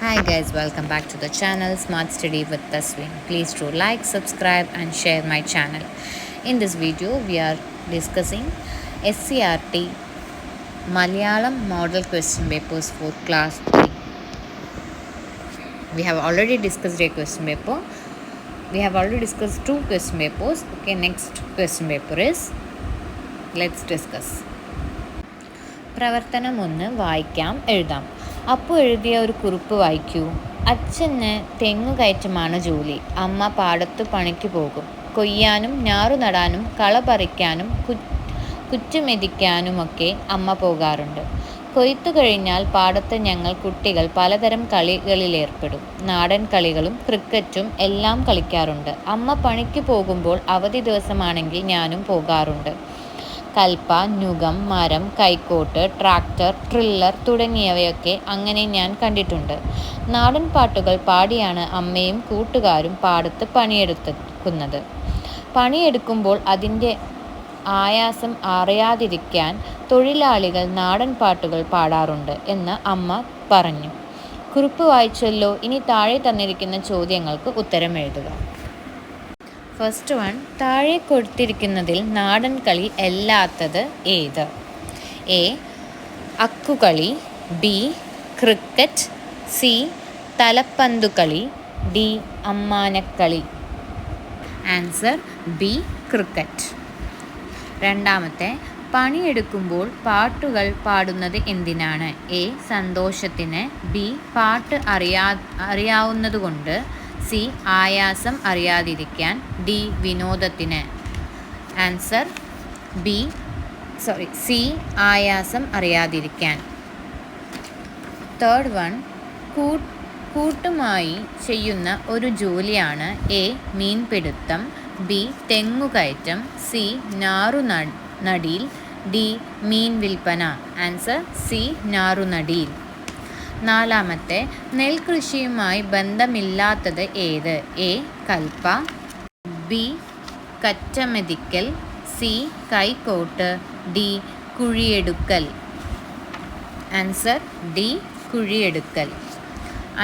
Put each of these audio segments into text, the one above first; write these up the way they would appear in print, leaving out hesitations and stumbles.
Hi guys, welcome back to the channel Smart Study with Taswin. Please do like, subscribe and share my channel. In this video, we are discussing SCRT Malayalam Model Question Papers for Class 3. We have already discussed a question paper. We have already discussed two question papers. Okay, next question paper is, let's discuss. പ്രവർത്തനം 1 വായിക്കാം എഴുതാം. അപ്പോൾ എഴുതിയ ഒരു കുറിപ്പ് വായിക്കൂ. അച്ഛന് തെങ്ങുകയറ്റമാണ് ജോലി. അമ്മ പാടത്ത് പണിക്ക് പോകും. കൊയ്യാനും ഞാറു നടാനും കള പറിക്കാനും കുറ്റുമെതിക്കാനുമൊക്കെ അമ്മ പോകാറുണ്ട്. കൊയ്ത്തു കഴിഞ്ഞാൽ പാടത്ത് ഞങ്ങൾ കുട്ടികൾ പലതരം കളികളിലേർപ്പെടും. നാടൻ കളികളും ക്രിക്കറ്റും എല്ലാം കളിക്കാറുണ്ട്. അമ്മ പണിക്ക് പോകുമ്പോൾ അവധി ദിവസമാണെങ്കിൽ ഞാനും പോകാറുണ്ട്. കൽപ്പ, നുകം, മരം, കൈക്കോട്ട്, ട്രാക്ടർ, ട്രില്ലർ തുടങ്ങിയവയൊക്കെ അങ്ങനെ ഞാൻ കണ്ടിട്ടുണ്ട്. നാടൻ പാട്ടുകൾ പാടിയാണ് അമ്മയും കൂട്ടുകാരും പാടത്ത് പണിയെടുക്കുന്നത്. പണിയെടുക്കുമ്പോൾ അതിൻ്റെ ആയാസം അറിയാതിരിക്കാൻ തൊഴിലാളികൾ നാടൻ പാട്ടുകൾ പാടാറുണ്ട് എന്ന് അമ്മ പറഞ്ഞു. കുറിപ്പ് വായിച്ചല്ലോ. ഇനി താഴെ തന്നിരിക്കുന്ന ചോദ്യങ്ങൾക്ക് ഉത്തരം എഴുതുക. ഫസ്റ്റ് വൺ, താഴെ കൊടുത്തിരിക്കുന്നതിൽ നാടൻ കളി അല്ലാത്തത് ഏത്? എ അക്കുകളി, ബി ക്രിക്കറ്റ്, സി തലപ്പന്തുകളി, ഡി അമ്മാനക്കളി. Answer B cricket. രണ്ടാമത്തെ, പണിയെടുക്കുമ്പോൾ പാട്ടുകൾ പാടുന്നത് എന്തിനാണ്? എ സന്തോഷത്തിന്, ബി പാട്ട് അറിയാവുന്നതുകൊണ്ട്, സി ആയാസം അറിയാതിരിക്കാൻ, ഡി വിനോദത്തിന്. ആൻസർ സി ആയാസം അറിയാതിരിക്കാൻ. തേർഡ് വൺ, കൂട്ടുമായി ചെയ്യുന്ന ഒരു ജോലിയാണ്. എ മീൻപിടുത്തം, ബി തെങ്ങുകയറ്റം, സി ഞാറുനടീൽ, ഡി മീൻ വിൽപ്പന. ആൻസർ സി ഞാറുനടീൽ. നാലാമത്തെ, നെൽകൃഷിയുമായി ബന്ധമില്ലാത്തത് ഏത്? എ കൽപ്പ, ബി കറ്റമെതിക്കൽ, സി കൈക്കോട്ട്, ഡി കുഴിയെടുക്കൽ. ആൻസർ ഡി കുഴിയെടുക്കൽ.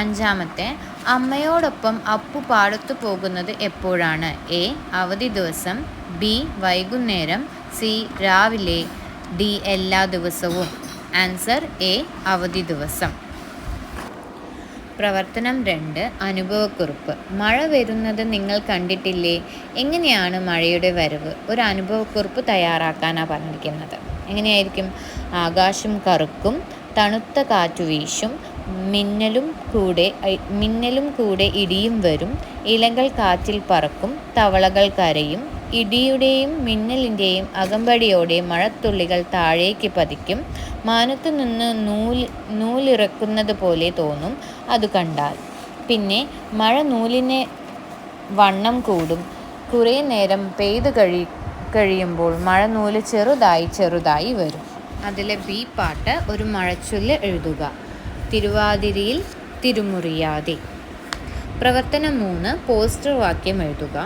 അഞ്ചാമത്തെ, അമ്മയോടൊപ്പം അപ്പു പാടത്തു പോകുന്നത് എപ്പോഴാണ്? എ അവധി ദിവസം, ബി വൈകുന്നേരം, സി രാവിലെ, ഡി എല്ലാ ദിവസവും. ആൻസർ എ അവധി ദിവസം. പ്രവർത്തനം 2 അനുഭവക്കുറിപ്പ്. മഴ വരുന്നത് നിങ്ങൾ കണ്ടിട്ടില്ലേ? എങ്ങനെയാണ് മഴയുടെ വരവ്? ഒരു അനുഭവക്കുറിപ്പ് തയ്യാറാക്കാനാണ് പറഞ്ഞിരിക്കുന്നത്. എങ്ങനെയായിരിക്കും? ആകാശം കറുക്കും, തണുത്ത കാറ്റു വീശും, മിന്നലും കൂടെ ഇടിയും വരും, ഇലകൾ കാറ്റിൽ പറക്കും, തവളകൾ കരയും, ഇടിയുടെയും മിന്നലിൻ്റെയും അകമ്പടിയോടെ മഴത്തുള്ളികൾ താഴേക്ക് പതിക്കും, മാനത്തു നിന്ന് നൂലിറക്കുന്നത് പോലെ തോന്നും അത് കണ്ടാൽ. പിന്നെ മഴ നൂലിന് വണ്ണം കൂടും. കുറേ നേരം പെയ്തു കഴിയുമ്പോൾ മഴ നൂല് ചെറുതായി വരും. അതിലെ ബി പാട്ട് ഒരു മഴച്ചൊല്ല് എഴുതുക. തിരുവാതിരയിൽ തിരുമുറിയാതെ. പ്രവർത്തനം 3 പോസ്റ്റർ വാക്യം എഴുതുക.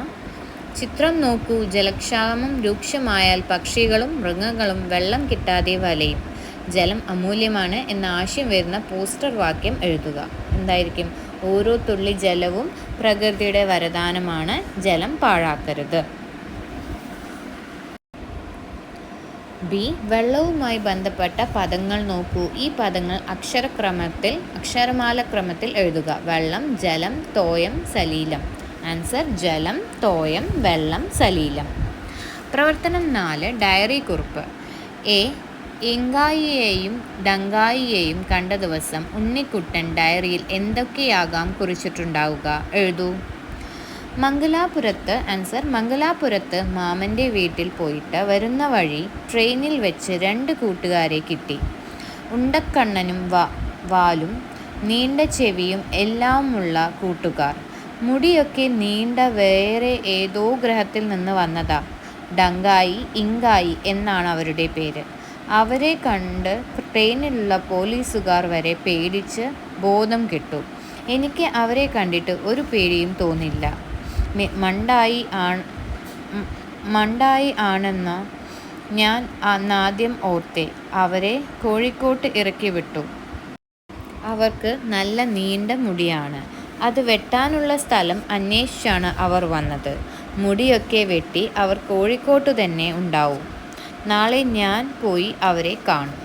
ചിത്രം നോക്കൂ. ജലക്ഷാമം രൂക്ഷമായാൽ പക്ഷികളും മൃഗങ്ങളും വെള്ളം കിട്ടാതെ വലയും. ജലം അമൂല്യമാണ് എന്ന ആശയം വരുന്ന പോസ്റ്റർ വാക്യം എഴുതുക. എന്തായിരിക്കും? ഓരോ തുള്ളി ജലവും പ്രകൃതിയുടെ വരദാനമാണ്. ജലം പാഴാക്കരുത്. ബി വെള്ളവുമായി ബന്ധപ്പെട്ട പദങ്ങൾ നോക്കൂ. ഈ പദങ്ങൾ അക്ഷരമാലക്രമത്തിൽ എഴുതുക. വെള്ളം, ജലം, തോയം, സലീലം. ആൻസർ ജലം, തോയം, വെള്ളം, സലീലം. പ്രവർത്തനം 4 ഡയറി കുറിപ്പ്. എ എങ്കായിയെയും ഡങ്കായിയെയും കണ്ട ദിവസം ഉണ്ണിക്കുട്ടൻ ഡയറിയിൽ എന്തൊക്കെയാകാം കുറിച്ചിട്ടുണ്ടാവുക? എഴുതൂ. മംഗലാപുരത്ത്. ആൻസർ മംഗലാപുരത്ത് മാമൻ്റെ വീട്ടിൽ പോയിട്ട് വരുന്ന വഴി ട്രെയിനിൽ വെച്ച് 2 കൂട്ടുകാരെ കിട്ടി. ഉണ്ടക്കണ്ണനും വാലും നീണ്ട ചെവിയും എല്ലാമുള്ള കൂട്ടുകാർ. മുടിയൊക്കെ നീണ്ട വേറെ ഏതോ ഗ്രഹത്തിൽ നിന്ന് വന്നതാ. ഡങ്കായി, ഇങ്കായി എന്നാണ് അവരുടെ പേര്. അവരെ കണ്ട് ട്രെയിനിലുള്ള പോലീസുകാർ വരെ പേടിച്ച് ബോധം കെട്ടു. എനിക്ക് അവരെ കണ്ടിട്ട് ഒരു പേടിയും തോന്നില്ല. മണ്ടായി ആണെന്ന ഞാൻ അന്നാദ്യം ഓർത്തെ. അവരെ കോഴിക്കോട്ട് ഇറക്കി വിട്ടു. അവർക്ക് നല്ല നീണ്ട മുടിയാണ്. അത് വെട്ടാനുള്ള സ്ഥലം അന്വേഷിച്ചാണ് അവർ വന്നത്. മുടിയൊക്കെ വെട്ടി അവർ കോഴിക്കോട്ട് തന്നെ ഉണ്ടാവും. നാളെ ഞാൻ പോയി അവരെ കാണും.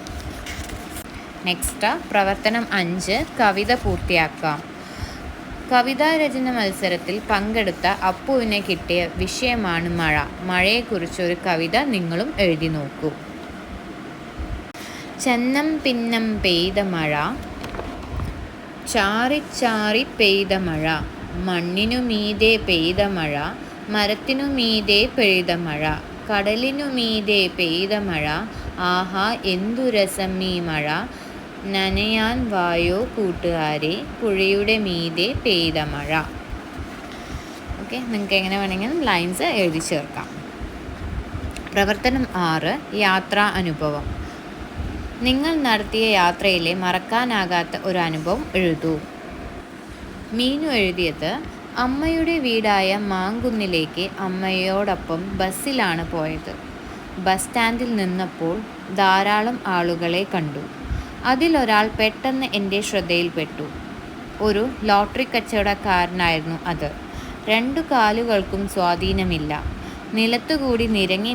നെക്സ്റ്റ് പ്രവർത്തനം 5 കവിത പൂർത്തിയാക്കാം. കവിതാരചന മത്സരത്തിൽ പങ്കെടുത്ത അപ്പുവിന് കിട്ടിയ വിഷയമാണ് മഴ. മഴയെക്കുറിച്ചൊരു കവിത നിങ്ങളും എഴുതി നോക്കൂ. ചന്നം പിന്നം പെയ്ത മഴ, ചാറിച്ചാറി പെയ്ത മഴ, മണ്ണിനു മീതെ പെയ്ത മഴ, മരത്തിനു മീതെ പെയ്ത മഴ, കടലിനു മീതെ പെയ്ത മഴ, ആഹാ എന്തു രസം ഈ മഴ, നനയാൻ വായോ കൂട്ടുകാരെ, പുഴയുടെ മീതെ പെയ്ത മഴ. ഓക്കെ, നിങ്ങൾക്ക് എങ്ങനെ വേണമെങ്കിലും ലൈൻസ് എഴുതി ചേർക്കാം. പ്രവർത്തനം 6 യാത്രാ അനുഭവം. നിങ്ങൾ നടത്തിയ യാത്രയിലെ മറക്കാനാകാത്ത ഒരു അനുഭവം എഴുതൂ. മീനു എഴുതിയത്, അമ്മയുടെ വീടായ മാങ്കുന്നിലേക്ക് അമ്മയോടൊപ്പം ബസ്സിലാണ് പോയത്. ബസ് സ്റ്റാൻഡിൽ നിന്നപ്പോൾ ധാരാളം ആളുകളെ കണ്ടു. അതിലൊരാൾ പെട്ടെന്ന് എൻ്റെ ശ്രദ്ധയിൽപ്പെട്ടു. ഒരു ലോട്ടറി കച്ചവടക്കാരനായിരുന്നു അത്. 2 കാലുകൾക്കും സ്വാധീനമില്ല. നിലത്തുകൂടി നിരങ്ങി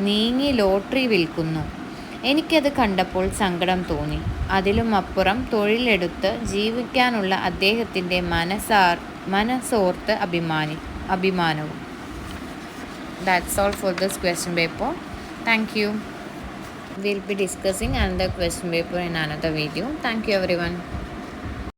നീങ്ങി ലോട്ടറി വിൽക്കുന്നു. എനിക്കത് കണ്ടപ്പോൾ സങ്കടം തോന്നി. അതിലും അപ്പുറം തൊഴിലെടുത്ത് ജീവിക്കാനുള്ള അദ്ദേഹത്തിൻ്റെ മനസ്സോർത്ത് അഭിമാനവും. That's all for this question paper. Thank you. We'll be discussing another question paper in another video. Thank you everyone.